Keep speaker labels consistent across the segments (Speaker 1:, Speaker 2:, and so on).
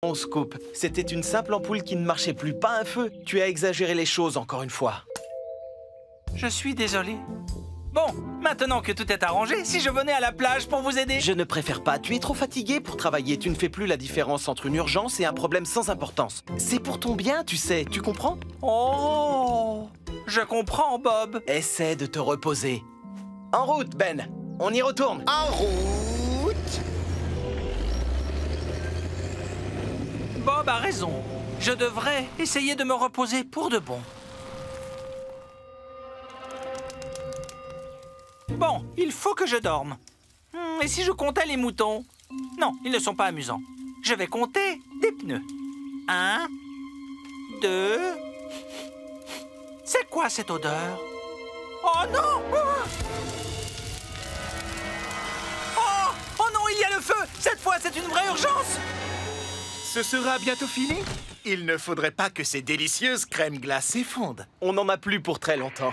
Speaker 1: On se coupe. C'était une simple ampoule qui ne marchait plus, pas un feu. Tu as exagéré les choses encore une fois.
Speaker 2: Je suis désolé. Bon, maintenant que tout est arrangé, si je venais à la plage pour vous aider...
Speaker 1: Je ne préfère pas. Tu es trop fatigué pour travailler. Tu ne fais plus la différence entre une urgence et un problème sans importance. C'est pour ton bien, tu sais. Tu comprends?
Speaker 2: Oh, je comprends, Bob.
Speaker 1: Essaie de te reposer. En route, Ben. On y retourne.
Speaker 3: En route!
Speaker 2: Bob a raison. Je devrais essayer de me reposer pour de bon. Bon, il faut que je dorme. Et si je comptais les moutons? Non, ils ne sont pas amusants. Je vais compter des pneus. 1, 2... C'est quoi cette odeur? Oh non! Oh non, il y a le feu! Cette fois, c'est une vraie urgence!
Speaker 3: Ce sera bientôt fini. Il ne faudrait pas que ces délicieuses crèmes glacées fondent.
Speaker 1: On n'en a plus pour très longtemps.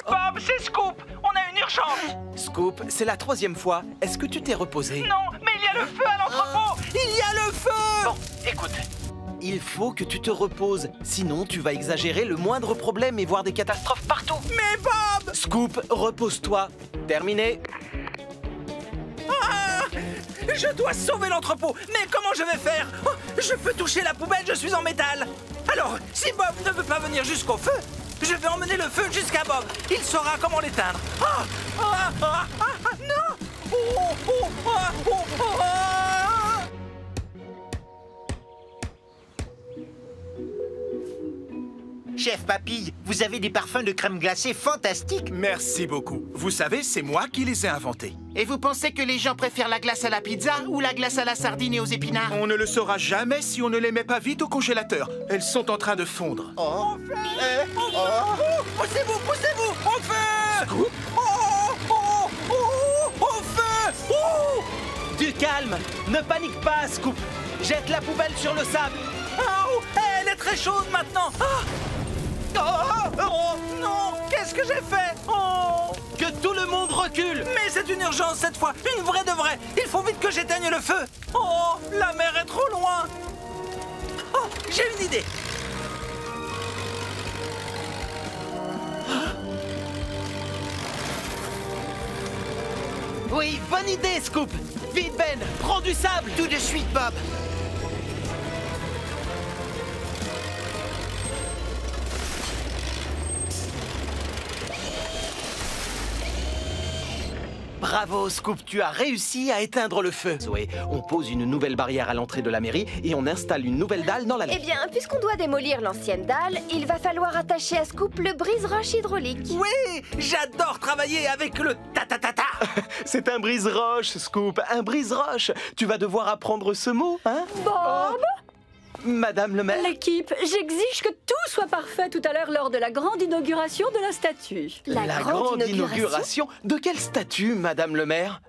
Speaker 2: Bob, c'est Scoop! On a une urgence!
Speaker 1: Scoop, c'est la 3e fois. Est-ce que tu t'es reposé?
Speaker 2: Non, mais il y a le feu à l'entrepôt! Il y a le feu!
Speaker 1: Bon, écoute. Il faut que tu te reposes. Sinon, tu vas exagérer le moindre problème et voir des catastrophes partout.
Speaker 2: Mais Bob!
Speaker 1: Scoop, repose-toi. Terminé.
Speaker 2: Ah! Je dois sauver l'entrepôt! Mais comment je vais faire? Oh, je peux toucher la poubelle, je suis en métal! Alors, si Bob ne veut pas venir jusqu'au feu, je vais emmener le feu jusqu'à Bob. Il saura comment l'éteindre. Ah! Ah! Ah! Ah! Non! Oh! Oh! Ah! Oh! Oh! Ah!
Speaker 4: Chef Papille, vous avez des parfums de crème glacée fantastiques.
Speaker 3: Merci beaucoup. Vous savez, c'est moi qui les ai inventés.
Speaker 4: Et vous pensez que les gens préfèrent la glace à la pizza ou la glace à la sardine et aux épinards?
Speaker 3: On ne le saura jamais si on ne les met pas vite au congélateur. Elles sont en train de fondre.
Speaker 4: Oh.
Speaker 2: Poussez-vous! Poussez-vous! Au feu! Oh! Oh! Oh! Au feu! Oh!
Speaker 1: Du calme. Ne panique pas, Scoop. Jette la poubelle sur le sable.
Speaker 2: Oh! Elle est très chaude maintenant! Ah! Oh! Oh! Non! Qu'est-ce que j'ai fait? Oh!
Speaker 1: Que tout le monde recule.
Speaker 2: Mais c'est une urgence cette fois! Une vraie de vraie! Il faut vite que j'éteigne le feu! Oh! La mer est trop loin! Oh! J'ai une idée!
Speaker 1: Oui, bonne idée, Scoop. Vite, Ben. Prends du sable.
Speaker 4: Tout de suite, Bob.
Speaker 1: Bravo, Scoop, tu as réussi à éteindre le feu. Zoé, on pose une nouvelle barrière à l'entrée de la mairie et on installe une nouvelle dalle dans l'allée.
Speaker 5: Eh bien, puisqu'on doit démolir l'ancienne dalle, il va falloir attacher à Scoop le brise-roche hydraulique.
Speaker 2: Oui! J'adore travailler avec le ta-ta-ta-ta!
Speaker 1: C'est un brise-roche, Scoop, un brise-roche. Tu vas devoir apprendre ce mot, hein?
Speaker 6: Bob!
Speaker 1: Madame le maire.
Speaker 6: L'équipe, j'exige que tout soit parfait tout à l'heure lors de la grande inauguration de la statue.
Speaker 5: La grande inauguration?
Speaker 1: De quelle statue, Madame le maire?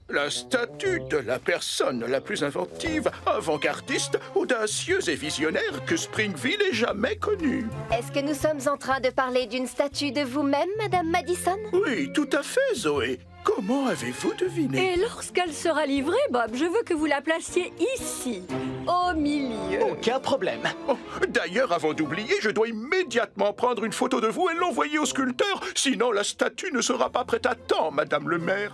Speaker 7: La statue de la personne la plus inventive, avant-gardiste, audacieuse et visionnaire que Springville ait jamais connue.
Speaker 5: Est-ce que nous sommes en train de parler d'une statue de vous-même, Madame Madison?
Speaker 7: Oui, tout à fait, Zoé. Comment avez-vous deviné?
Speaker 6: Et lorsqu'elle sera livrée, Bob, je veux que vous la placiez ici, au milieu.
Speaker 1: Aucun problème.
Speaker 7: Oh, d'ailleurs, avant d'oublier, je dois immédiatement prendre une photo de vous et l'envoyer au sculpteur. Sinon, la statue ne sera pas prête à temps, Madame le maire.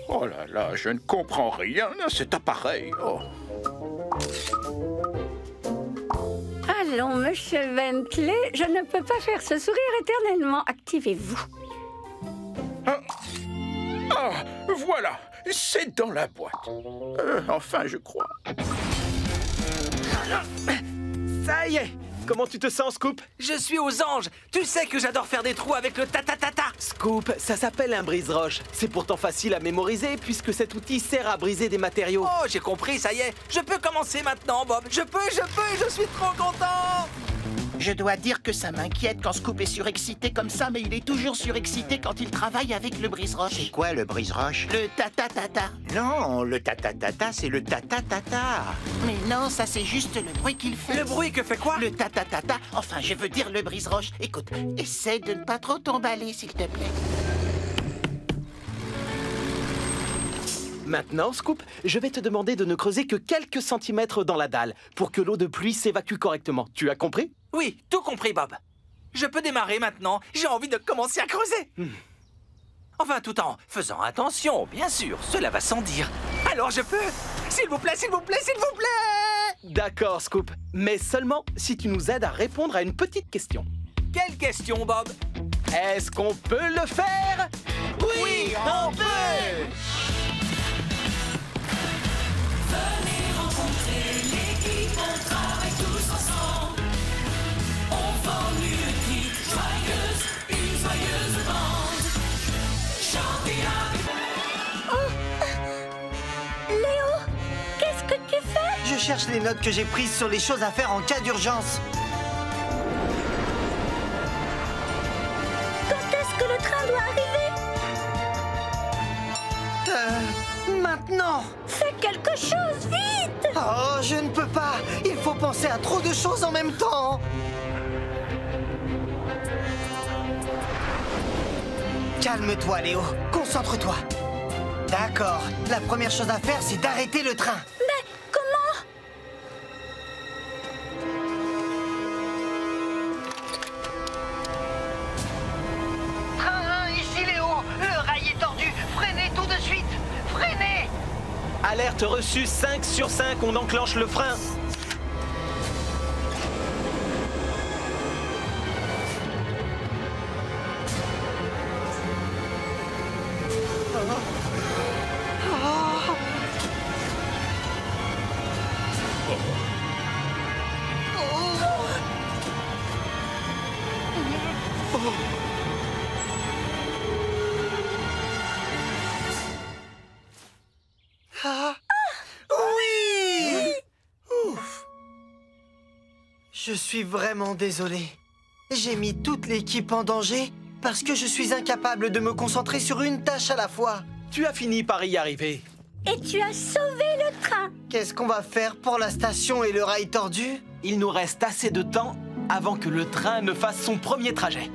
Speaker 7: Oh là là, je ne comprends rien à cet appareil. Oh.
Speaker 6: Allons, monsieur Bentley, je ne peux pas faire ce sourire éternellement. Activez-vous.
Speaker 7: Ah, voilà, c'est dans la boîte. Enfin, je crois.
Speaker 1: Ça y est. Comment tu te sens, Scoop?
Speaker 2: Je suis aux anges! Tu sais que j'adore faire des trous avec le ta-ta-ta-ta!
Speaker 1: Scoop, ça s'appelle un brise-roche. C'est pourtant facile à mémoriser puisque cet outil sert à briser des matériaux.
Speaker 2: Oh, j'ai compris, ça y est! Je peux commencer maintenant, Bob! Je peux, je suis trop content!
Speaker 4: Je dois dire que ça m'inquiète quand Scoop est surexcité comme ça, mais il est toujours surexcité quand il travaille avec le brise-roche.
Speaker 8: C'est quoi le brise-roche?
Speaker 4: Le ta-ta-ta-ta.
Speaker 8: Non, le ta-ta-ta-ta, c'est le ta-ta-ta-ta.
Speaker 4: Mais non, ça c'est juste le bruit qu'il fait.
Speaker 2: Le bruit que fait quoi?
Speaker 4: Le ta-ta-ta-ta. Enfin, je veux dire le brise-roche. Écoute, essaie de ne pas trop t'emballer, s'il te plaît.
Speaker 1: Maintenant, Scoop, je vais te demander de ne creuser que quelques centimètres dans la dalle pour que l'eau de pluie s'évacue correctement. Tu as compris?
Speaker 2: Oui, tout compris, Bob. Je peux démarrer maintenant. J'ai envie de commencer à creuser. Enfin, tout en faisant attention, bien sûr. Cela va sans dire. Alors je peux? S'il vous plaît, s'il vous plaît, s'il vous plaît!
Speaker 1: D'accord, Scoop. Mais seulement si tu nous aides à répondre à une petite question.
Speaker 2: Quelle question, Bob?
Speaker 1: Est-ce qu'on peut le faire?
Speaker 2: Oui, on peut!
Speaker 9: Venez rencontrer l'équipe, on travaille tous ensemble. On forme une équipe joyeuse, une joyeuse bande. Chantez avec
Speaker 6: Léo, qu'est-ce que tu fais?
Speaker 10: Je cherche les notes que j'ai prises sur les choses à faire en cas d'urgence.
Speaker 6: Quand est-ce que le train doit arriver?
Speaker 10: Maintenant!
Speaker 6: Fais quelque chose, vite!
Speaker 10: Oh, je ne peux pas! Il faut penser à trop de choses en même temps! Calme-toi, Léo. Concentre-toi. D'accord. La première chose à faire, c'est d'arrêter le train.
Speaker 6: Mais comment?
Speaker 10: Train 1, ici Léo. Le rail est tordu. Freinez tout de suite. Freinez!
Speaker 1: Alerte reçue 5 sur 5, on enclenche le frein.
Speaker 10: Oui! Ouf! Je suis vraiment désolé. J'ai mis toute l'équipe en danger parce que je suis incapable de me concentrer sur une tâche à la fois.
Speaker 1: Tu as fini par y arriver.
Speaker 6: Et tu as sauvé le train.
Speaker 10: Qu'est-ce qu'on va faire pour la station et le rail tordu?
Speaker 1: Il nous reste assez de temps avant que le train ne fasse son premier trajet.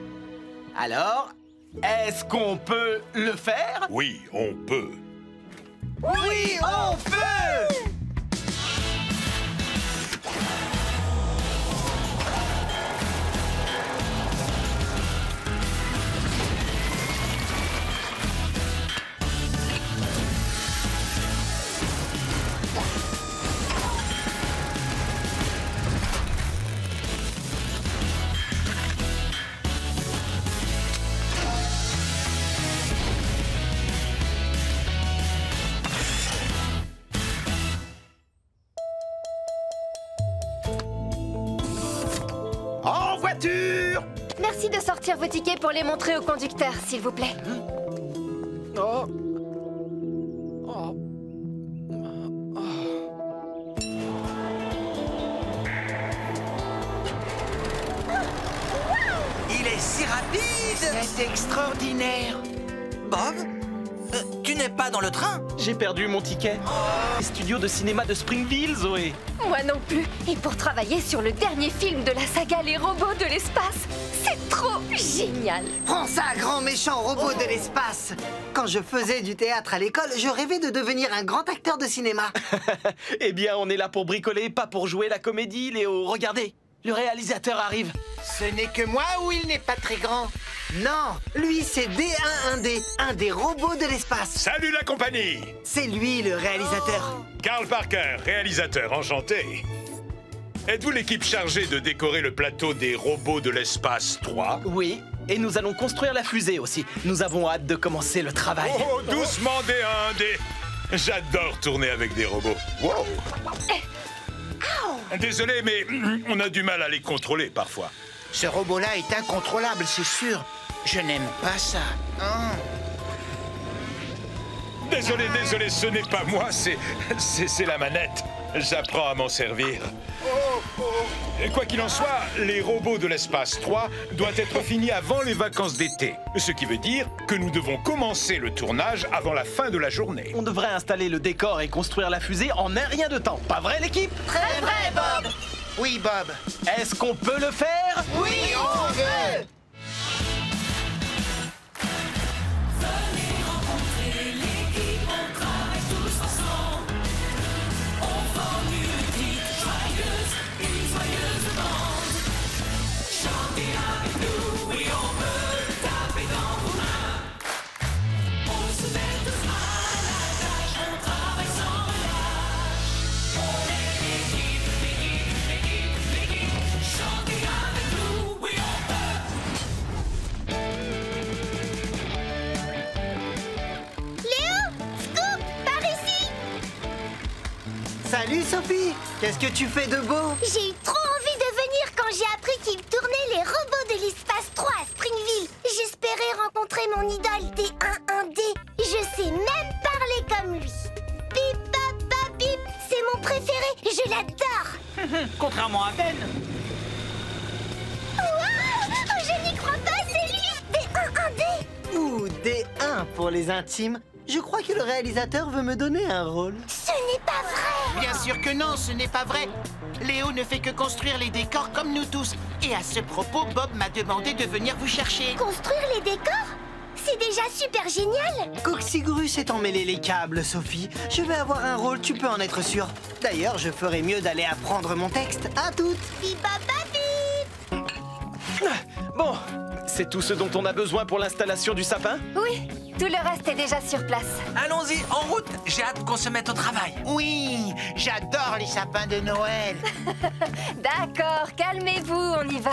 Speaker 1: Alors, est-ce qu'on peut le faire?
Speaker 7: Oui, on peut.
Speaker 10: Oui, on peut!
Speaker 3: En voiture!
Speaker 5: Merci de sortir vos tickets pour les montrer au conducteur, s'il vous plaît.
Speaker 1: Oh.
Speaker 2: Il est si rapide!
Speaker 10: C'est extraordinaire!
Speaker 2: Bob? Tu n'es pas dans le train?
Speaker 1: J'ai perdu mon ticket. Les studios de cinéma de Springville, Zoé.
Speaker 5: Moi non plus. Et pour travailler sur le dernier film de la saga Les robots de l'espace. C'est trop génial.
Speaker 10: Prends ça, grand méchant robot de l'espace! Quand je faisais du théâtre à l'école, je rêvais de devenir un grand acteur de cinéma.
Speaker 1: Eh bien, on est là pour bricoler, pas pour jouer la comédie, Léo. Regardez, le réalisateur arrive.
Speaker 4: Ce n'est que moi ou il n'est pas très grand?
Speaker 10: Non, lui c'est D11D, un des robots de l'espace.
Speaker 7: Salut la compagnie!
Speaker 10: C'est lui le réalisateur.
Speaker 7: Carl Parker, réalisateur, enchanté. Êtes-vous l'équipe chargée de décorer le plateau des robots de l'espace 3?
Speaker 1: Oui, et nous allons construire la fusée aussi. Nous avons hâte de commencer le travail.
Speaker 7: Oh, doucement D1D! J'adore tourner avec des robots. Wow! Désolé, mais on a du mal à les contrôler parfois.
Speaker 4: Ce robot-là est incontrôlable, c'est sûr. Je n'aime pas ça.
Speaker 7: Désolé, ce n'est pas moi, c'est la manette. J'apprends à m'en servir. Et quoi qu'il en soit, les robots de l'espace 3 doivent être finis avant les vacances d'été. Ce qui veut dire que nous devons commencer le tournage avant la fin de la journée.
Speaker 1: On devrait installer le décor et construire la fusée en un rien de temps. Pas vrai, l'équipe?
Speaker 4: Très vrai, Bob! Oui, Bob.
Speaker 1: Est-ce qu'on peut le faire?
Speaker 4: Oui, on veut!
Speaker 9: Venez rencontrer l'équipe, on travaille tous
Speaker 10: Salut Sophie. Qu'est-ce que tu fais de beau?
Speaker 11: J'ai eu trop envie de venir quand j'ai appris qu'ils tournaient les robots de l'espace 3 à Springville. J'espérais rencontrer mon idole D11D. Je sais même parler comme lui. Bip, bap, bap, bip. C'est mon préféré. Je l'adore.
Speaker 2: Contrairement à Ben.
Speaker 11: Wow, je n'y crois pas, c'est lui. D11D.
Speaker 10: Ou D1 pour les intimes. Je crois que le réalisateur veut me donner un rôle.
Speaker 11: Ce n'est pas vrai.
Speaker 4: Bien sûr que non, ce n'est pas vrai. Léo ne fait que construire les décors comme nous tous. Et à ce propos, Bob m'a demandé de venir vous chercher.
Speaker 11: Construire les décors? C'est déjà super génial.
Speaker 10: Coxigru s'est emmêlé les câbles, Sophie. Je vais avoir un rôle, tu peux en être sûre. D'ailleurs, je ferais mieux d'aller apprendre mon texte. À toutes.
Speaker 11: Bip, bap, bap, bip.
Speaker 1: Bon, c'est tout ce dont on a besoin pour l'installation du sapin?
Speaker 5: Oui, tout le reste est déjà sur place.
Speaker 2: Allons-y, en route. J'ai hâte qu'on se mette au travail.
Speaker 8: Oui, j'adore les sapins de Noël.
Speaker 5: D'accord, calmez-vous, on y va.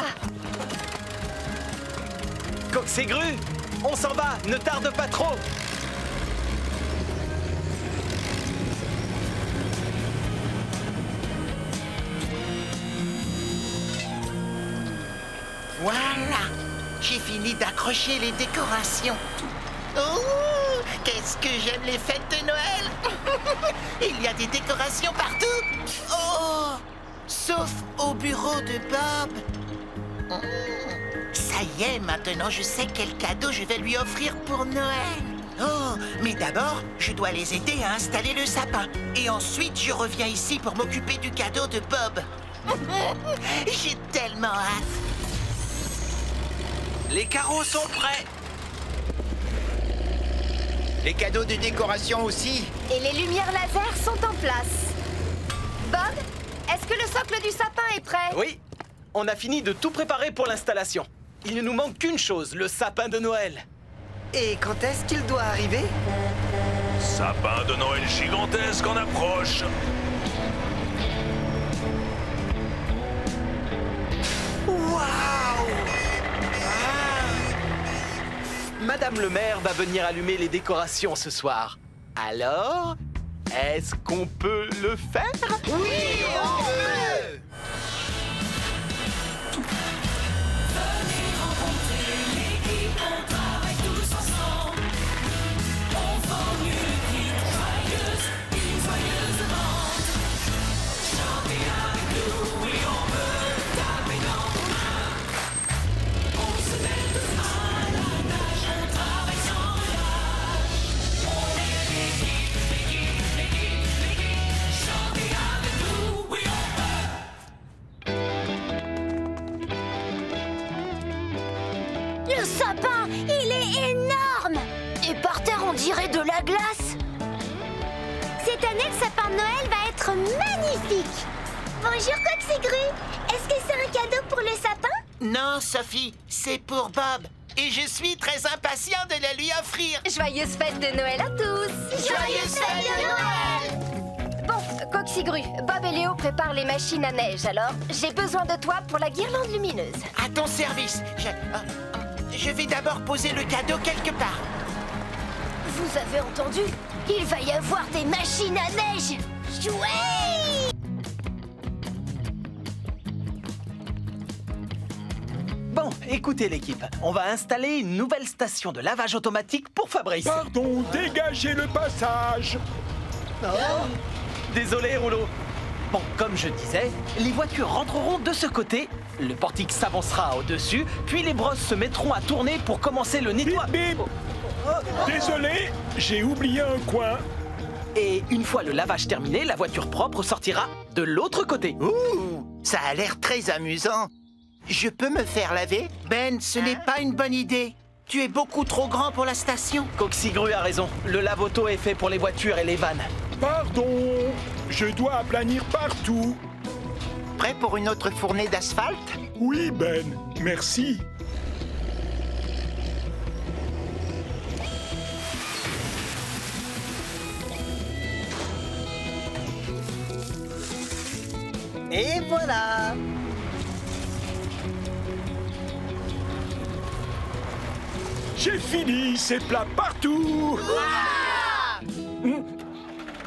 Speaker 1: Coxigru, on s'en va, ne tarde pas trop.
Speaker 4: Voilà, j'ai fini d'accrocher les décorations. Oh, qu'est-ce que j'aime les fêtes de Noël. Il y a des décorations partout. Oh, sauf au bureau de Bob. Ça y est, maintenant je sais quel cadeau je vais lui offrir pour Noël. Oh, mais d'abord, je dois les aider à installer le sapin. Et ensuite, je reviens ici pour m'occuper du cadeau de Bob. J'ai tellement hâte.
Speaker 2: Les carreaux sont prêts.
Speaker 8: Les cadeaux de décoration aussi.
Speaker 5: Et les lumières laser sont en place. Bob, est-ce que le socle du sapin est prêt?
Speaker 1: Oui, on a fini de tout préparer pour l'installation. Il ne nous manque qu'une chose, le sapin de Noël.
Speaker 10: Et quand est-ce qu'il doit arriver?
Speaker 7: Sapin de Noël gigantesque en approche.
Speaker 1: Madame le maire va venir allumer les décorations ce soir. Alors, est-ce qu'on peut le faire?
Speaker 4: Oui, on peut.
Speaker 9: Venez rencontrer l'équipe, on travaille tous ensemble. On forme une équipe joyeuse, une joyeuse bande. Chantez avec nous, oui on veut taper dans vos mains. On se met tous à la nage, on travaille sans relâche. On est l'équipe, l'équipe, l'équipe, l'équipe. Chantez avec nous, oui on veut.
Speaker 11: Le sapin, il est énorme. Et par terre, on dirait de la glace. Cette année, le sapin de Noël va être magnifique. Bonjour, Coxigru. Est-ce que c'est un cadeau pour le sapin?
Speaker 4: Non, Sophie, c'est pour Bob. Et je suis très impatient de le lui offrir.
Speaker 5: Joyeuses fêtes de Noël à tous.
Speaker 11: Joyeuses fêtes de Noël.
Speaker 5: Bon, Coxigru, Bob et Léo préparent les machines à neige, alors j'ai besoin de toi pour la guirlande lumineuse.
Speaker 4: À ton service. Je vais d'abord poser le cadeau quelque part.
Speaker 11: Vous avez entendu? Il va y avoir des machines à neige. Chouette!
Speaker 1: Bon, écoutez l'équipe, on va installer une nouvelle station de lavage automatique pour Fabrice.
Speaker 7: Pardon, dégagez le passage.
Speaker 1: Désolé, Rouleau. Bon, comme je disais, les voitures rentreront de ce côté, le portique s'avancera au-dessus, puis les brosses se mettront à tourner pour commencer le nettoyage.
Speaker 7: Bip, bip. Désolé, j'ai oublié un coin.
Speaker 1: Et une fois le lavage terminé, la voiture propre sortira de l'autre côté.
Speaker 4: Ouh, ça a l'air très amusant. Je peux me faire laver? Ben, ce n'est pas une bonne idée. Tu es beaucoup trop grand pour la station.
Speaker 1: Coxigru a raison, le lave-auto est fait pour les voitures et les vannes.
Speaker 7: Pardon, je dois aplanir partout.
Speaker 4: Prêt pour une autre fournée d'asphalte?
Speaker 7: Oui, Ben, merci.
Speaker 10: Et voilà.
Speaker 7: J'ai fini, c'est plat partout.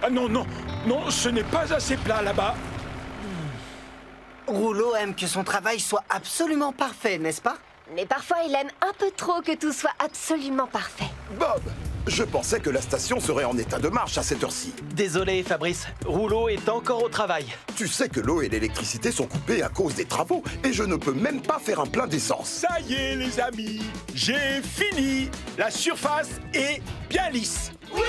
Speaker 7: Ah non, non, non, ce n'est pas assez plat là-bas.
Speaker 10: Rouleau aime que son travail soit absolument parfait, n'est-ce pas?
Speaker 5: Mais parfois, il aime un peu trop que tout soit absolument parfait.
Speaker 12: Bob, je pensais que la station serait en état de marche à cette heure-ci.
Speaker 1: Désolé, Fabrice. Rouleau est encore au travail.
Speaker 12: Tu sais que l'eau et l'électricité sont coupées à cause des travaux et je ne peux même pas faire un plein d'essence.
Speaker 7: Ça y est, les amis, j'ai fini. La surface est bien lisse.
Speaker 1: Oui!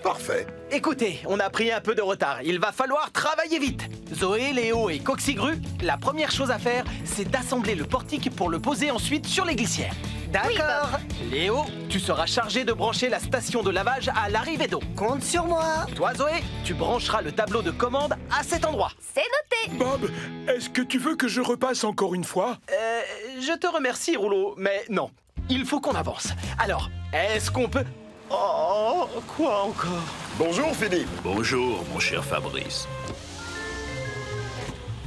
Speaker 12: Parfait.
Speaker 1: Écoutez, on a pris un peu de retard. Il va falloir travailler vite. Zoé, Léo et Coxigru, la première chose à faire, c'est d'assembler le portique pour le poser ensuite sur les glissières.
Speaker 10: D'accord.
Speaker 1: Léo, tu seras chargé de brancher la station de lavage à l'arrivée d'eau.
Speaker 10: Compte sur moi.
Speaker 1: Toi, Zoé, tu brancheras le tableau de commande à cet endroit.
Speaker 5: C'est noté.
Speaker 7: Bob, est-ce que tu veux que je repasse encore une fois?
Speaker 1: Je te remercie, Rouleau, mais non. Il faut qu'on avance. Alors, est-ce qu'on peut... Oh, quoi encore?
Speaker 12: Bonjour, Philippe.
Speaker 13: Bonjour, mon cher Fabrice.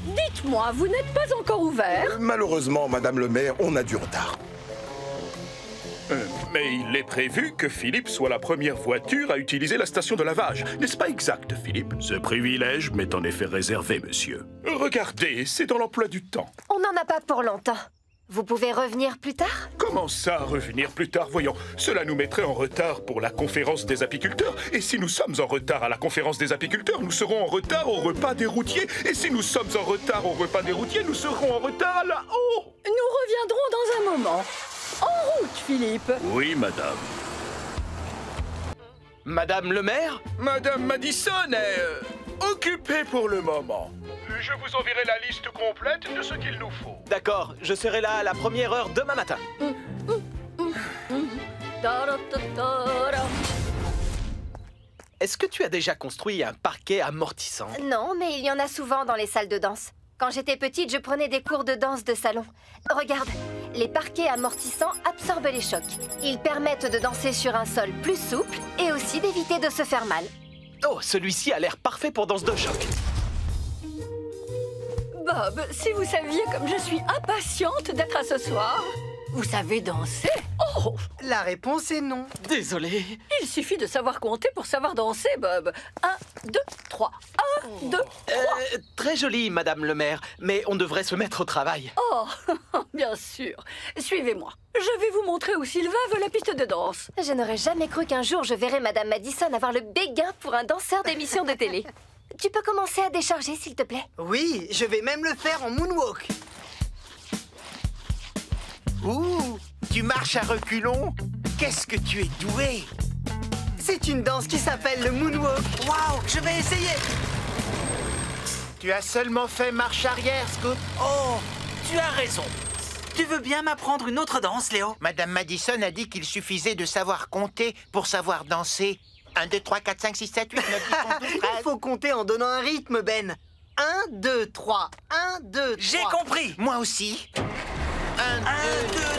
Speaker 6: Dites-moi, vous n'êtes pas encore ouvert?
Speaker 12: Malheureusement, Madame le maire, on a du retard.
Speaker 7: Mais il est prévu que Philippe soit la première voiture à utiliser la station de lavage. N'est-ce pas exact, Philippe?
Speaker 13: Ce privilège m'est en effet réservé, monsieur.
Speaker 7: Regardez, c'est dans l'emploi du temps.
Speaker 5: On n'en a pas pour longtemps. Vous pouvez revenir plus tard?
Speaker 7: Comment ça, revenir plus tard? Voyons, cela nous mettrait en retard pour la conférence des apiculteurs. Et si nous sommes en retard à la conférence des apiculteurs, nous serons en retard au repas des routiers. Et si nous sommes en retard au repas des routiers, nous serons en retard à la... Oh!
Speaker 6: Nous reviendrons dans un moment. En route, Philippe.
Speaker 13: Oui, madame.
Speaker 1: Madame le maire?
Speaker 7: Madame Madison est occupée pour le moment. Je vous enverrai la liste complète de ce qu'il nous faut.
Speaker 1: D'accord, je serai là à la première heure demain matin. Est-ce que tu as déjà construit un parquet amortissant?
Speaker 5: Non, mais il y en a souvent dans les salles de danse. Quand j'étais petite, je prenais des cours de danse de salon. Regarde, les parquets amortissants absorbent les chocs. Ils permettent de danser sur un sol plus souple et aussi d'éviter de se faire mal.
Speaker 1: Oh, celui-ci a l'air parfait pour danse de choc.
Speaker 6: Bob, si vous saviez comme je suis impatiente d'être à ce soir. Vous savez danser? Oh!
Speaker 10: La réponse est non.
Speaker 1: Désolé.
Speaker 6: Il suffit de savoir compter pour savoir danser, Bob. 1, 2, 3. 1, 2, 3.
Speaker 1: Très joli, Madame le maire, mais on devrait se mettre au travail.
Speaker 6: Oh, bien sûr. Suivez-moi. Je vais vous montrer où Sylvain veut la piste de danse.
Speaker 5: Je n'aurais jamais cru qu'un jour je verrais Madame Madison avoir le béguin pour un danseur d'émission de télé. Tu peux commencer à décharger, s'il te plaît?
Speaker 10: Oui, je vais même le faire en moonwalk.
Speaker 8: Ouh, tu marches à reculons? Qu'est-ce que tu es doué!
Speaker 10: C'est une danse qui s'appelle le moonwalk.
Speaker 2: Waouh, je vais essayer.
Speaker 8: Tu as seulement fait marche arrière, Scoot.
Speaker 2: Oh, tu as raison. Tu veux bien m'apprendre une autre danse, Léo?
Speaker 8: Madame Madison a dit qu'il suffisait de savoir compter pour savoir danser. 1, 2, 3, 4, 5, 6, 7, 8, 9, 10, 11, 12, 13.
Speaker 10: Il faut compter en donnant un rythme, Ben. 1, 2, 3. 1, 2, 3.
Speaker 2: J'ai compris.
Speaker 8: Moi aussi. 1, 2,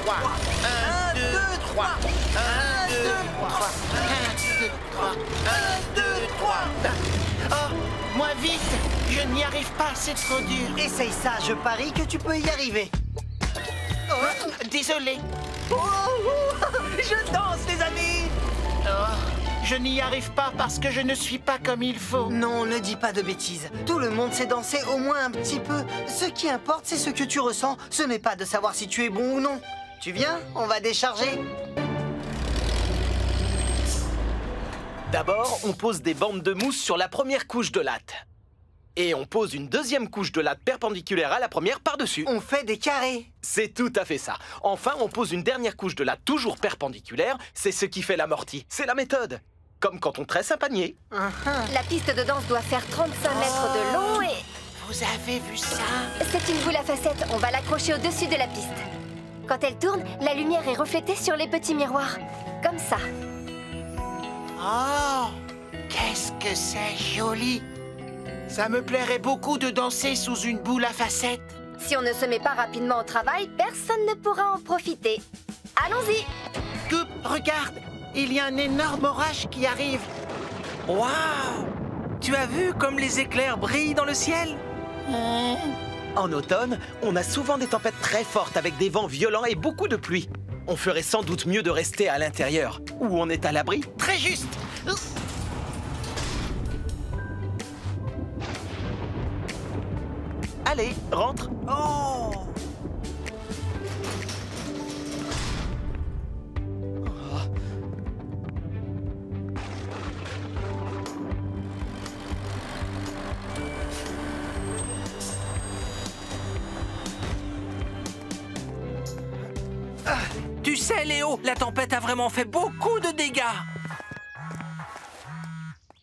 Speaker 8: 3. 1, 2, 3. 1, 2, 3. 1, 2, 3. 1, 2, 3. Oh, moins vite. Je n'y arrive pas, c'est trop dur.
Speaker 10: Essaye ça, je parie que tu peux y arriver.
Speaker 8: Oh, désolé.
Speaker 2: Je danse, les amis.
Speaker 8: Oh, je n'y arrive pas parce que je ne suis pas comme il faut.
Speaker 10: Non, ne dis pas de bêtises. Tout le monde sait danser au moins un petit peu. Ce qui importe, c'est ce que tu ressens. Ce n'est pas de savoir si tu es bon ou non. Tu viens? On va décharger.
Speaker 1: D'abord, on pose des bandes de mousse sur la première couche de latte. Et on pose une deuxième couche de latte perpendiculaire à la première par-dessus.
Speaker 10: On fait des carrés.
Speaker 1: C'est tout à fait ça. Enfin, on pose une dernière couche de latte toujours perpendiculaire. C'est ce qui fait l'amorti. C'est la méthode. Comme quand on tresse un panier.
Speaker 5: La piste de danse doit faire 35 mètres de long et...
Speaker 8: Vous avez vu ça?
Speaker 5: C'est une boule à facettes. On va l'accrocher au-dessus de la piste. Quand elle tourne, la lumière est reflétée sur les petits miroirs. Comme ça.
Speaker 8: Oh, qu'est-ce que c'est joli! Ça me plairait beaucoup de danser sous une boule à facettes.
Speaker 5: Si on ne se met pas rapidement au travail, personne ne pourra en profiter. Allons-y!
Speaker 8: Scoop, regarde! Il y a un énorme orage qui arrive.
Speaker 2: Waouh! Tu as vu comme les éclairs brillent dans le ciel?
Speaker 1: En automne, on a souvent des tempêtes très fortes avec des vents violents et beaucoup de pluie. On ferait sans doute mieux de rester à l'intérieur, où on est à l'abri.
Speaker 8: Très juste!
Speaker 1: Allez, rentre.
Speaker 2: Oh! Tu sais, Léo, la tempête a vraiment fait beaucoup de dégâts.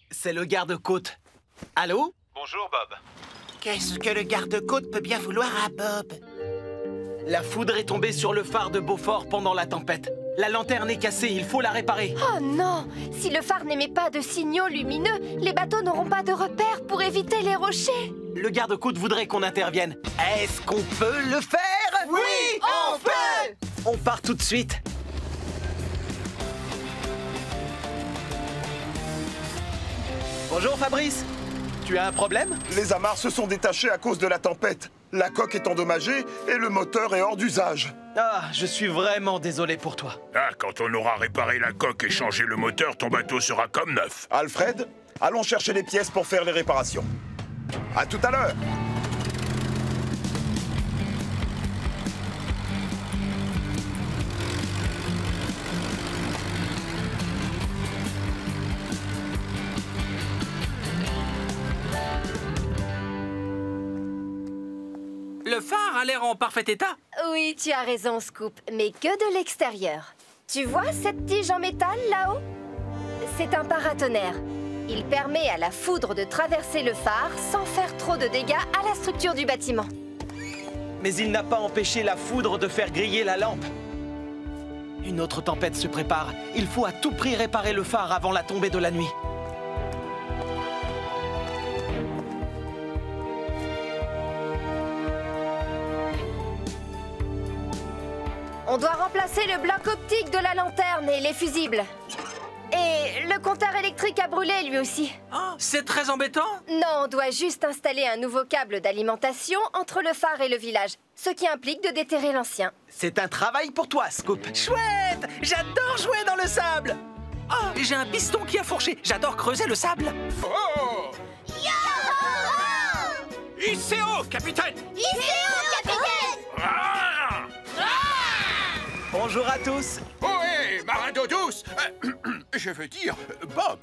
Speaker 1: C'est le garde-côte. Allô?
Speaker 7: Bonjour, Bob.
Speaker 4: Qu'est-ce que le garde-côte peut bien vouloir à Bob?
Speaker 1: La foudre est tombée sur le phare de Beaufort pendant la tempête. La lanterne est cassée, il faut la réparer.
Speaker 5: Oh non! Si le phare n'émet pas de signaux lumineux, les bateaux n'auront pas de repères pour éviter les rochers.
Speaker 1: Le garde-côte voudrait qu'on intervienne. Est-ce qu'on peut le faire?
Speaker 10: Oui, on peut!
Speaker 1: On part tout de suite. Bonjour Fabrice. Tu as un problème?
Speaker 12: Les amarres se sont détachées à cause de la tempête. La coque est endommagée et le moteur est hors d'usage.
Speaker 1: Ah, je suis vraiment désolé pour toi.
Speaker 13: Ah, quand on aura réparé la coque et changé le moteur, ton bateau sera comme neuf.
Speaker 12: Alfred, allons chercher les pièces pour faire les réparations. À tout à l'heure.
Speaker 2: Le phare a l'air en parfait état.
Speaker 5: Oui, tu as raison, Scoop, mais que de l'extérieur. Tu vois cette tige en métal là-haut? C'est un paratonnerre. Il permet à la foudre de traverser le phare sans faire trop de dégâts à la structure du bâtiment.
Speaker 1: Mais il n'a pas empêché la foudre de faire griller la lampe. Une autre tempête se prépare. Il faut à tout prix réparer le phare avant la tombée de la nuit.
Speaker 5: On doit remplacer le bloc optique de la lanterne et les fusibles. Et le compteur électrique a brûlé lui aussi.
Speaker 2: Ah, c'est très embêtant.
Speaker 5: Non, on doit juste installer un nouveau câble d'alimentation entre le phare et le village, ce qui implique de déterrer l'ancien.
Speaker 1: C'est un travail pour toi, Scoop.
Speaker 2: Chouette! J'adore jouer dans le sable. Oh, j'ai un piston qui a fourché. J'adore creuser le sable.
Speaker 13: Oh! ICO, capitaine! Ah!
Speaker 1: Bonjour à tous.
Speaker 13: Ohé, marin d'eau douce! Je veux dire, Bob.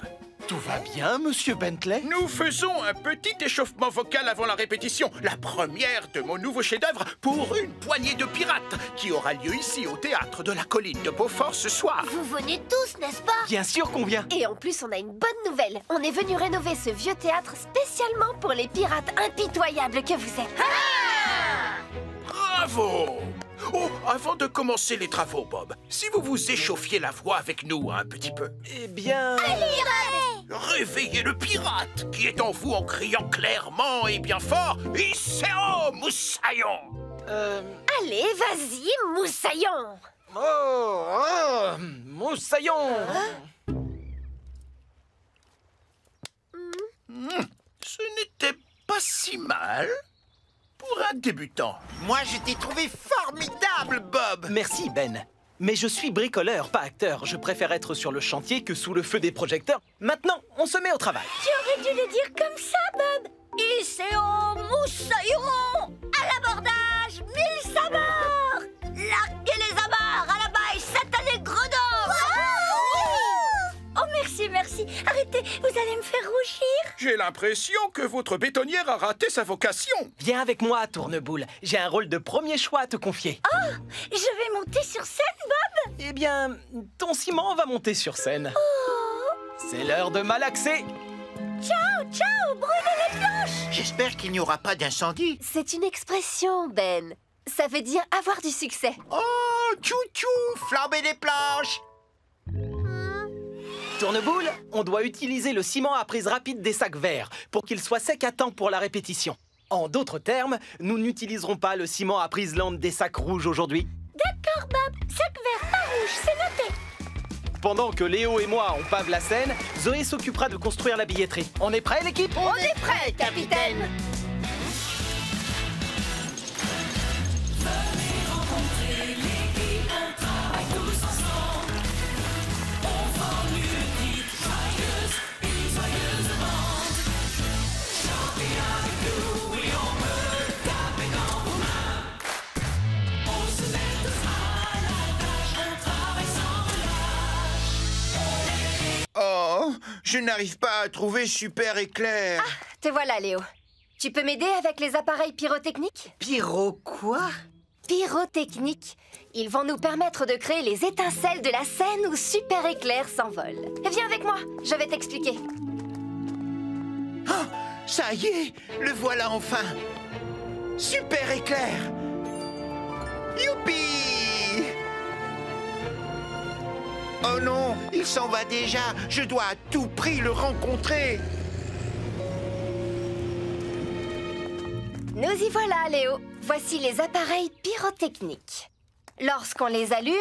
Speaker 1: Tout va bien, monsieur Bentley?
Speaker 13: Nous faisons un petit échauffement vocal avant la répétition. La première de mon nouveau chef-d'œuvre pour une poignée de pirates qui aura lieu ici au théâtre de la colline de Beaufort ce soir.
Speaker 11: Vous venez tous, n'est-ce pas?
Speaker 1: Bien sûr qu'on vient.
Speaker 5: Et en plus, on a une bonne nouvelle. On est venu rénover ce vieux théâtre spécialement pour les pirates impitoyables que vous êtes.
Speaker 13: Bravo! Oh, avant de commencer les travaux, Bob, si vous vous échauffiez la voix avec nous un petit peu.
Speaker 1: Eh bien...
Speaker 13: Réveillez le pirate qui est en vous en criant clairement et bien fort « ICO, moussaillon !»
Speaker 5: Allez, vas-y, moussaillon!
Speaker 1: Moussaillon!
Speaker 13: Ce n'était pas si mal pour un débutant.
Speaker 4: Moi, je t'ai trouvé formidable, Bob.
Speaker 1: Merci, Ben. Mais je suis bricoleur, pas acteur. Je préfère être sur le chantier que sous le feu des projecteurs. Maintenant, on se met au travail.
Speaker 6: Tu aurais dû le dire comme ça, Bob. ICO, moussaillon! À l'abordage, 1000 sabords! Larguez les amarres à la baille, satané gredor! Oh, merci, merci. Arrêtez, vous allez me faire rougir.
Speaker 13: J'ai l'impression que votre bétonnière a raté sa vocation.
Speaker 1: Viens avec moi, Tourneboule. J'ai un rôle de premier choix à te confier.
Speaker 6: Oh, je vais monter sur scène, Bob.
Speaker 1: Eh bien, ton ciment va monter sur scène. C'est l'heure de malaxer.
Speaker 6: Ciao, ciao, brûlez les planches.
Speaker 4: J'espère qu'il n'y aura pas d'incendie.
Speaker 5: C'est une expression, Ben. Ça veut dire avoir du succès.
Speaker 4: Oh, tchou-tchou, flambez les planches.
Speaker 1: Tourneboule, on doit utiliser le ciment à prise rapide des sacs verts pour qu'il soit sec à temps pour la répétition. En d'autres termes, nous n'utiliserons pas le ciment à prise lente des sacs rouges aujourd'hui.
Speaker 6: D'accord, Bob. Sac vert, pas rouge, c'est noté.
Speaker 1: Pendant que Léo et moi on pave la scène, Zoé s'occupera de construire la billetterie. On est prêts, l'équipe?
Speaker 5: On est prêts, capitaine.
Speaker 9: Venez rencontrer l'équipe, on travaille tous ensemble. On forme une petite joyeuse, une joyeuse bande. Chantez avec nous et on me garde.
Speaker 14: Je n'arrive pas à trouver Super Éclair.
Speaker 5: Ah, te voilà, Léo. Tu peux m'aider avec les appareils pyrotechniques?
Speaker 10: Pyro quoi?
Speaker 5: Pyrotechniques. Ils vont nous permettre de créer les étincelles de la scène où Super Éclair s'envole. Viens avec moi, je vais t'expliquer.
Speaker 14: Oh, ça y est, le voilà enfin. Super Éclair. Youpi! Oh non, il s'en va déjà. Je dois à tout prix le rencontrer.
Speaker 5: Nous y voilà, Léo. Voici les appareils pyrotechniques. Lorsqu'on les allume,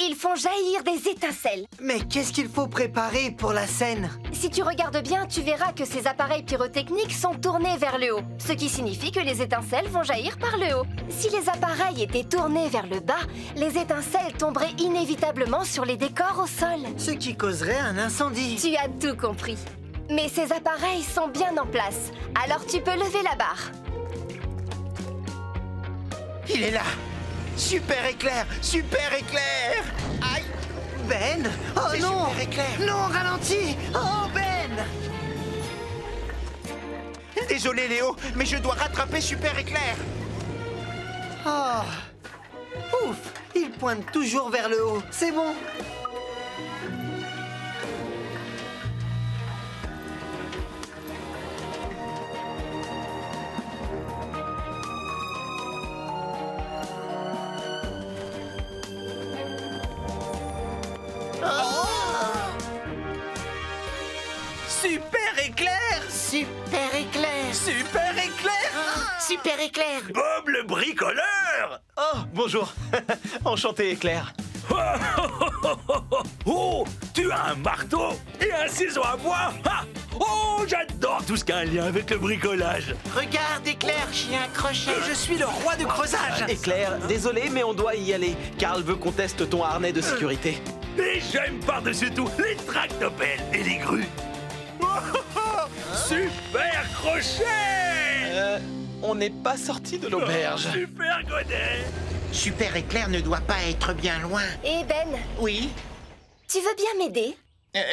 Speaker 5: ils font jaillir des étincelles.
Speaker 10: Mais qu'est-ce qu'il faut préparer pour la scène?
Speaker 5: Si tu regardes bien, tu verras que ces appareils pyrotechniques sont tournés vers le haut, ce qui signifie que les étincelles vont jaillir par le haut. Si les appareils étaient tournés vers le bas, les étincelles tomberaient inévitablement sur les décors au sol.
Speaker 10: Ce qui causerait un incendie.
Speaker 5: Tu as tout compris. Mais ces appareils sont bien en place, alors tu peux lever la barre.
Speaker 14: Il est là. Super Éclair! Super Éclair! Aïe!
Speaker 10: Ben! Oh non!
Speaker 14: Super Éclair!
Speaker 10: Non, ralentis! Oh, Ben!
Speaker 14: Désolé, Léo, mais je dois rattraper Super Éclair!
Speaker 10: Oh! Ouf! Il pointe toujours vers le haut. C'est bon!
Speaker 2: Super Éclair!
Speaker 4: Super Éclair!
Speaker 2: Super Éclair!
Speaker 4: Super Éclair!
Speaker 2: Bob le bricoleur!
Speaker 1: Oh, bonjour. Enchanté, Éclair.
Speaker 2: Oh, tu as un marteau et un ciseau à bois? Ah, oh, j'adore tout ce qui a un lien avec le bricolage.
Speaker 4: Regarde, Éclair, j'ai un crochet.
Speaker 2: Et je suis le roi du creusage.
Speaker 1: Éclair, désolé, mais on doit y aller. Karl veut qu'on teste ton harnais de sécurité.
Speaker 2: Et j'aime par-dessus tout les tractopelles et les grues. Super crochet!
Speaker 1: On n'est pas sorti de l'auberge.
Speaker 2: Super godet!
Speaker 4: Super Éclair ne doit pas être bien loin.
Speaker 5: Et Ben,
Speaker 4: Oui?
Speaker 5: tu veux bien m'aider?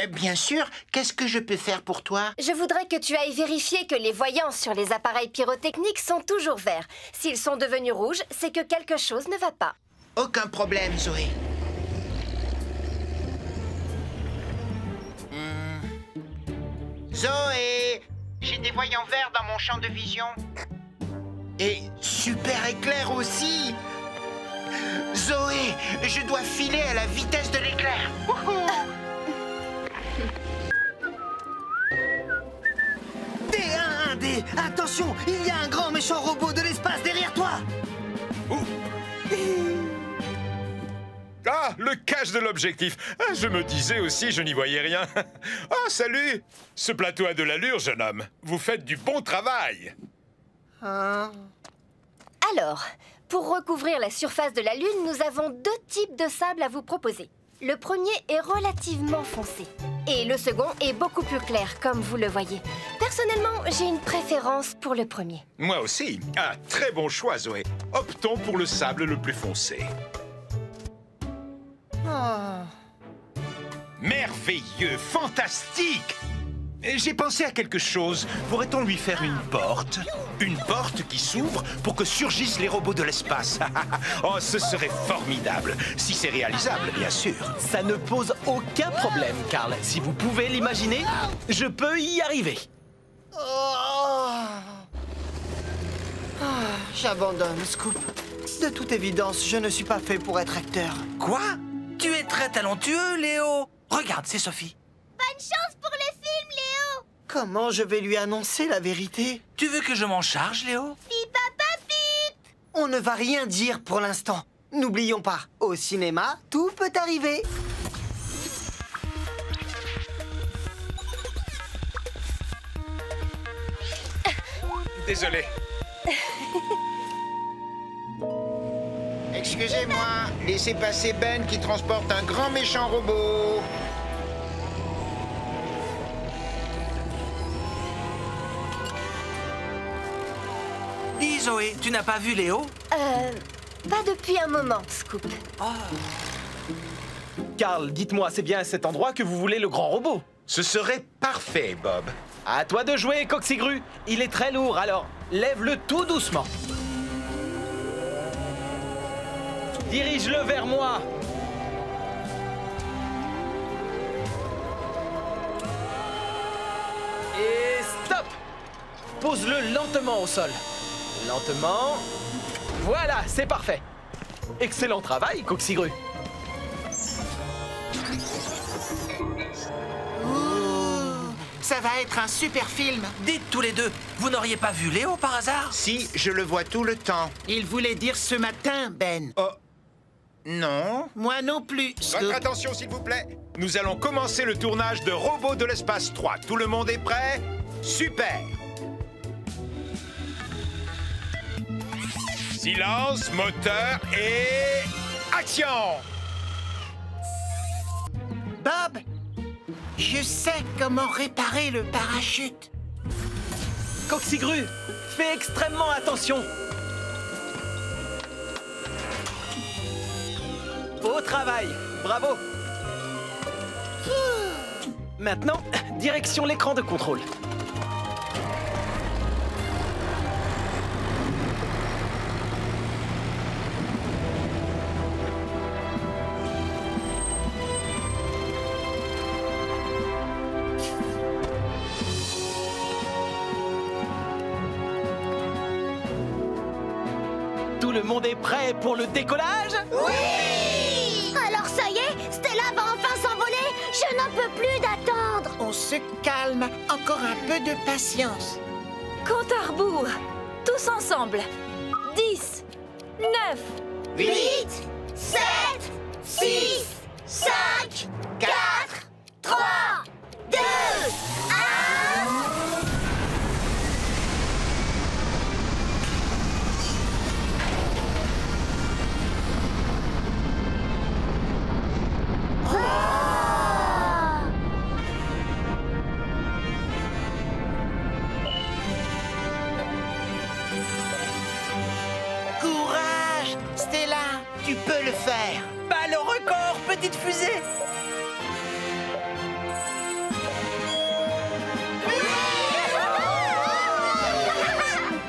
Speaker 4: Bien sûr. Qu'est-ce que je peux faire pour toi?
Speaker 5: Je voudrais que tu ailles vérifier que les voyants sur les appareils pyrotechniques sont toujours verts. S'ils sont devenus rouges, c'est que quelque chose ne va pas.
Speaker 4: Aucun problème, Zoé. Zoé! J'ai des voyants verts dans mon champ de vision.
Speaker 14: Et Super Éclair aussi! Zoé, je dois filer à la vitesse de l'éclair!
Speaker 10: D1-1D! Attention, il y a un grand méchant robot de l'espace derrière toi!
Speaker 7: Ah, le cache de l'objectif. Ah, je me disais aussi, je n'y voyais rien. Ah, salut! Ce plateau a de l'allure, jeune homme. Vous faites du bon travail.
Speaker 5: Alors, pour recouvrir la surface de la Lune, nous avons deux types de sable à vous proposer. Le premier est relativement foncé. Et le second est beaucoup plus clair, comme vous le voyez. Personnellement, j'ai une préférence pour le premier.
Speaker 7: Moi aussi. Ah, très bon choix, Zoé. Optons pour le sable le plus foncé. Merveilleux, fantastique! J'ai pensé à quelque chose. Pourrait-on lui faire une porte? Une porte qui s'ouvre pour que surgissent les robots de l'espace. Oh, ce serait formidable. Si c'est réalisable, bien sûr.
Speaker 1: Ça ne pose aucun problème, Karl. Si vous pouvez l'imaginer, je peux y arriver.
Speaker 10: J'abandonne, Scoop. De toute évidence, je ne suis pas fait pour être acteur.
Speaker 2: Quoi? Tu es très talentueux, Léo. Regarde, c'est Sophie.
Speaker 11: Bonne chance pour le film, Léo!
Speaker 10: Comment je vais lui annoncer la vérité?
Speaker 2: Tu veux que je m'en charge, Léo?
Speaker 11: Pip, papa, pip!
Speaker 10: On ne va rien dire pour l'instant. N'oublions pas, au cinéma, tout peut arriver.
Speaker 7: Désolé.
Speaker 14: Excusez-moi, laissez passer Ben qui transporte un grand méchant robot.
Speaker 2: Dis, Zoé, tu n'as pas vu Léo?
Speaker 5: Pas depuis un moment, Scoop.
Speaker 1: Karl, dites-moi, c'est bien à cet endroit que vous voulez le grand robot?
Speaker 7: Ce serait parfait, Bob.
Speaker 1: À toi de jouer, Coxigru. Il est très lourd, alors lève-le tout doucement. Dirige-le vers moi. Et stop! Pose-le lentement au sol. Lentement. Voilà, c'est parfait. Excellent travail, Coxigru.
Speaker 14: Ça va être un super film.
Speaker 2: Dites tous les deux, vous n'auriez pas vu Léo par hasard?
Speaker 14: Si, je le vois tout le temps. Il voulait dire ce matin, Ben.
Speaker 7: Oh,
Speaker 14: Non, moi non plus.
Speaker 7: votre attention, s'il vous plaît. Nous allons commencer le tournage de Robots de l'espace 3. Tout le monde est prêt? Super! Silence, moteur et... action!
Speaker 14: Bob, je sais comment réparer le parachute.
Speaker 1: Coxigru, fais extrêmement attention. Beau travail, bravo. Maintenant, direction l'écran de contrôle. Tout le monde est prêt pour le décollage?
Speaker 11: Oui! Alors ça y est, Stella va enfin s'envoler. Je n'en peux plus d'attendre.
Speaker 14: On se calme. Encore un peu de patience.
Speaker 6: Compte à rebours. Tous ensemble. 10, 9,
Speaker 11: 8, 7, 6, 5, 4, 3, 2, 1...
Speaker 14: Courage, Stella, tu peux le faire.
Speaker 2: Pas le record, petite fusée!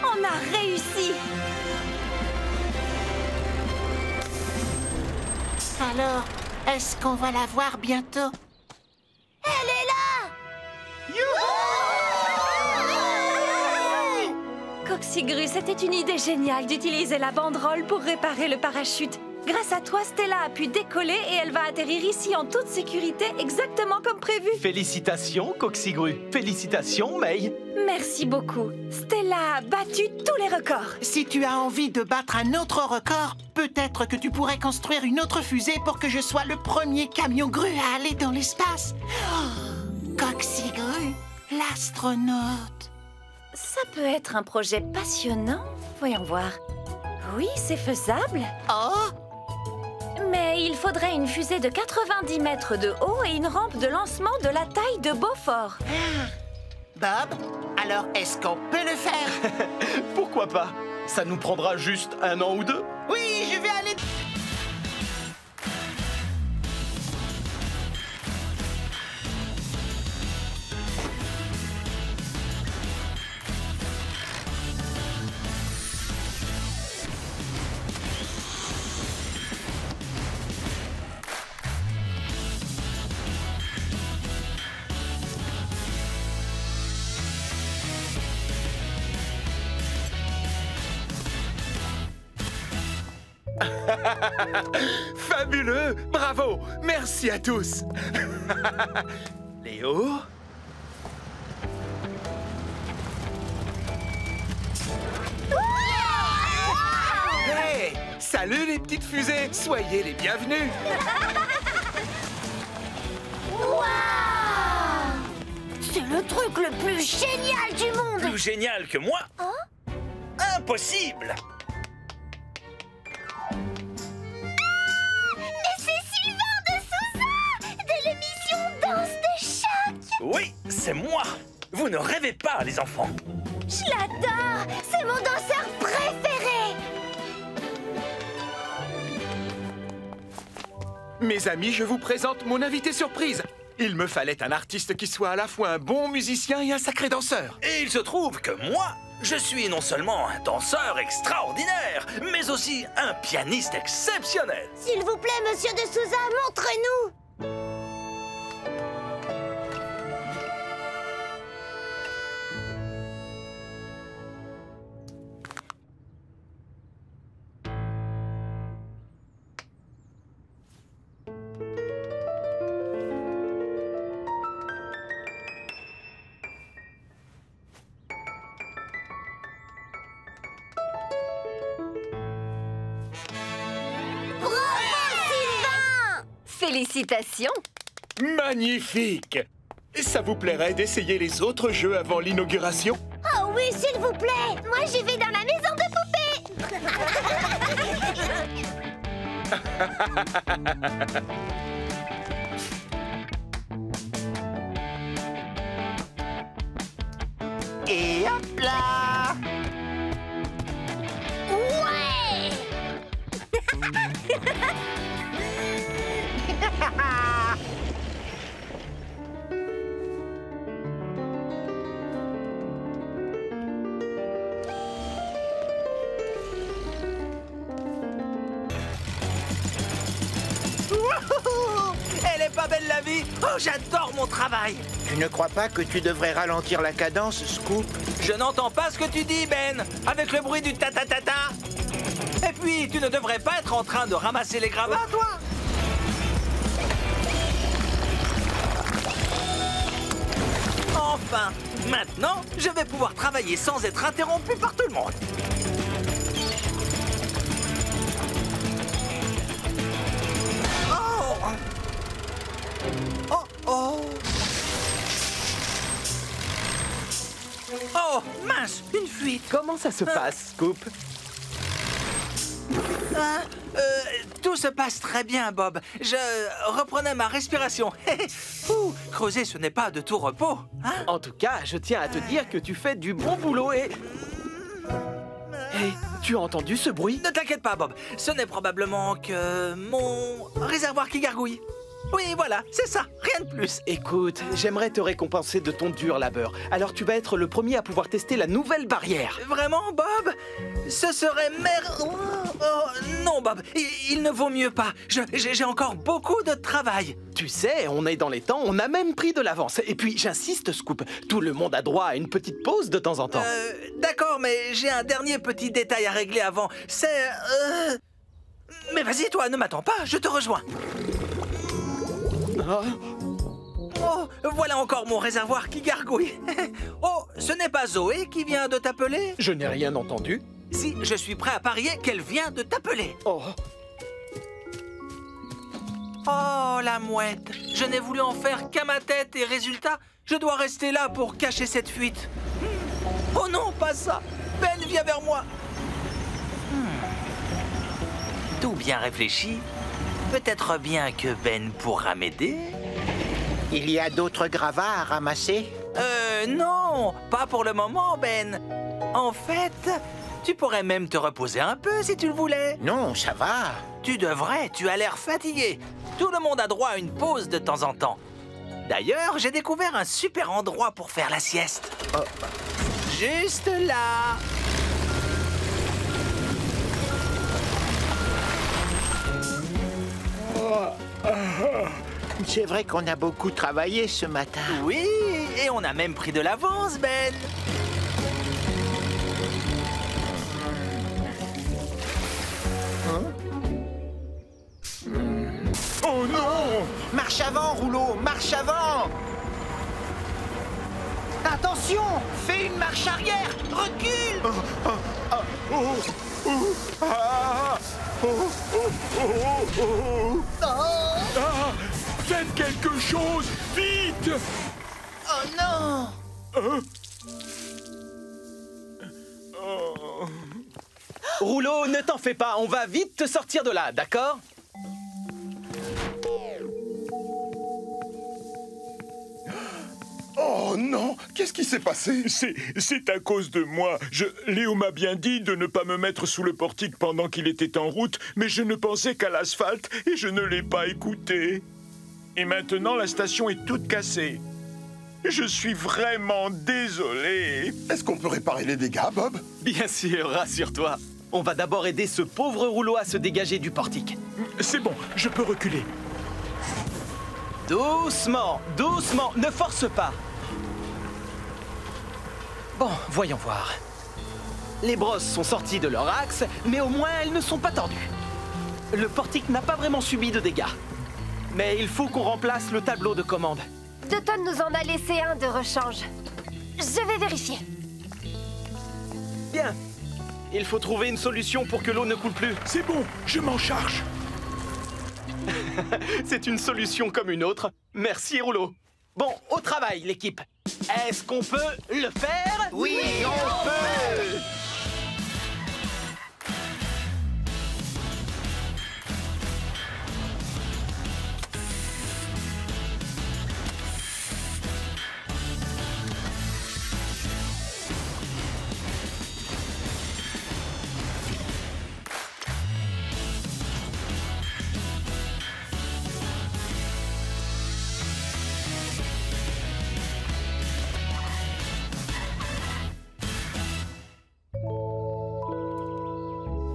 Speaker 6: On a réussi.
Speaker 14: Alors, est-ce qu'on va la voir bientôt?
Speaker 11: Elle est là!
Speaker 6: Coxigru, c'était une idée géniale d'utiliser la banderole pour réparer le parachute. Grâce à toi, Stella a pu décoller et elle va atterrir ici en toute sécurité, exactement comme prévu.
Speaker 1: Félicitations, Coxigru. Félicitations, May.
Speaker 6: Merci beaucoup. Stella a battu tous les records.
Speaker 14: Si tu as envie de battre un autre record, peut-être que tu pourrais construire une autre fusée pour que je sois le premier camion grue à aller dans l'espace. Oh, Coxigru, l'astronaute.
Speaker 6: Ça peut être un projet passionnant. Voyons voir. Oui, c'est faisable.
Speaker 14: Oh!
Speaker 6: Mais il faudrait une fusée de 90 mètres de haut et une rampe de lancement de la taille de Beaufort.
Speaker 14: Bob, alors est-ce qu'on peut le faire?
Speaker 1: Pourquoi pas? Ça nous prendra juste 1 an ou 2.
Speaker 14: Oui, je vais aller...
Speaker 3: Fabuleux! Bravo! Merci à tous! Léo? Hey! Salut les petites fusées! Soyez les bienvenus!
Speaker 11: Waouh! C'est le truc le plus génial du monde!
Speaker 2: Plus génial que moi? Impossible! Oui, c'est moi! Vous ne rêvez pas, les enfants!
Speaker 11: Je l'adore! C'est mon danseur préféré!
Speaker 3: Mes amis, je vous présente mon invité surprise. Il me fallait un artiste qui soit à la fois un bon musicien et un sacré danseur.
Speaker 2: Et il se trouve que moi, je suis non seulement un danseur extraordinaire, mais aussi un pianiste exceptionnel.
Speaker 11: S'il vous plaît, monsieur de Souza, montre-nous.
Speaker 5: Félicitations!
Speaker 3: Magnifique! Ça vous plairait d'essayer les autres jeux avant l'inauguration?
Speaker 11: Oh oui, s'il vous plaît. Moi, j'y vais dans la maison de
Speaker 4: poupées. Et hop là!
Speaker 11: Ouais!
Speaker 2: Elle est pas belle la vie. Oh, j'adore mon travail.
Speaker 8: Tu ne crois pas que tu devrais ralentir la cadence, Scoop?
Speaker 2: Je n'entends pas ce que tu dis, Ben, avec le bruit du ta-ta-ta-ta. Et puis, tu ne devrais pas être en train de ramasser les gravats, toi? Enfin, maintenant, je vais pouvoir travailler sans être interrompu par tout le monde. Oh! Oh, oh! Oh, mince, une fuite.
Speaker 1: Comment ça se passe, Scoop?
Speaker 2: Tout se passe très bien, Bob. Je reprenais ma respiration. Ouh, creuser, ce n'est pas de tout repos. Hein?
Speaker 1: En tout cas, je tiens à te dire que tu fais du bon boulot et... Hé, tu as entendu ce bruit?
Speaker 2: Ne t'inquiète pas, Bob. Ce n'est probablement que mon réservoir qui gargouille. Oui, voilà, c'est ça, rien de plus.
Speaker 1: Écoute, j'aimerais te récompenser de ton dur labeur. Alors tu vas être le premier à pouvoir tester la nouvelle barrière.
Speaker 2: Vraiment, Bob? Ce serait non, Bob, il ne vaut mieux pas. J'ai encore beaucoup de travail.
Speaker 1: Tu sais, on est dans les temps, on a même pris de l'avance. Et puis, j'insiste, Scoop, tout le monde a droit à une petite pause de temps en temps.
Speaker 2: D'accord, mais j'ai un dernier petit détail à régler avant. C'est... Mais vas-y, toi, ne m'attends pas, je te rejoins. Oh, voilà encore mon réservoir qui gargouille. Oh, ce n'est pas Zoé qui vient de t'appeler?
Speaker 1: Je n'ai rien entendu.
Speaker 2: Si, je suis prêt à parier qu'elle vient de t'appeler.
Speaker 1: Oh.
Speaker 2: Oh, la mouette. Je n'ai voulu en faire qu'à ma tête et résultat, je dois rester là pour cacher cette fuite. Oh non, pas ça. Ben, viens vers moi. Tout bien réfléchi. Peut-être bien que Ben pourra m'aider.
Speaker 8: Il y a d'autres gravats à ramasser?
Speaker 2: Non, pas pour le moment, Ben. En fait, tu pourrais même te reposer un peu si tu le voulais.
Speaker 8: Non, ça va.
Speaker 2: Tu devrais, tu as l'air fatigué. Tout le monde a droit à une pause de temps en temps. D'ailleurs, j'ai découvert un super endroit pour faire la sieste.
Speaker 8: Oh.
Speaker 2: Juste là.
Speaker 8: C'est vrai qu'on a beaucoup travaillé ce matin.
Speaker 2: Oui, et on a même pris de l'avance, Ben.
Speaker 8: Oh non! Marche avant, Rouleau, marche avant! Attention! Fais une marche arrière! Recule!
Speaker 7: Faites quelque chose! Vite!
Speaker 8: Oh non!
Speaker 1: Rouleau, ne t'en fais pas, on va vite te sortir de là, d'accord?
Speaker 12: Oh non! Qu'est-ce qui s'est passé?
Speaker 7: C'est à cause de moi. Léo m'a bien dit de ne pas me mettre sous le portique pendant qu'il était en route, mais je ne pensais qu'à l'asphalte et je ne l'ai pas écouté. Et maintenant, la station est toute cassée. Je suis vraiment désolé.
Speaker 12: Est-ce qu'on peut réparer les dégâts, Bob?
Speaker 1: Bien sûr, rassure-toi. On va d'abord aider ce pauvre rouleau à se dégager du portique.
Speaker 7: C'est bon, je peux reculer.
Speaker 1: Doucement, doucement, ne force pas. Bon, voyons voir. Les brosses sont sorties de leur axe, mais au moins elles ne sont pas tordues. Le portique n'a pas vraiment subi de dégâts. Mais il faut qu'on remplace le tableau de commande.
Speaker 5: Dutton nous en a laissé un de rechange. Je vais vérifier.
Speaker 1: Bien. Il faut trouver une solution pour que l'eau ne coule plus.
Speaker 7: C'est bon, je m'en charge.
Speaker 1: C'est une solution comme une autre. Merci, Rouleau. Bon, au travail, l'équipe. Est-ce qu'on peut le faire?
Speaker 4: Oui, on peut!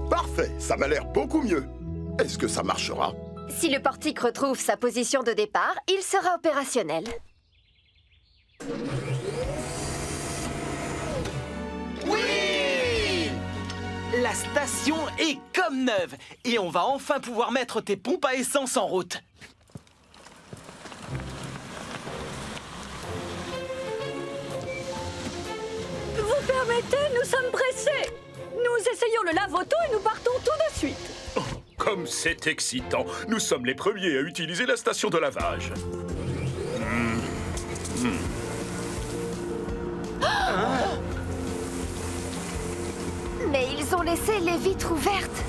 Speaker 12: Parfait, ça m'a l'air beaucoup mieux. Est-ce que ça marchera?
Speaker 5: Si le portique retrouve sa position de départ, il sera opérationnel.
Speaker 1: Oui! La station est comme neuve et on va enfin pouvoir mettre tes pompes à essence en route.
Speaker 6: Vous permettez, nous sommes pressés. Nous essayons le lave-auto et nous partons tout de suite.
Speaker 7: Oh, comme c'est excitant. Nous sommes les premiers à utiliser la station de lavage.
Speaker 5: Mais ils ont laissé les vitres ouvertes.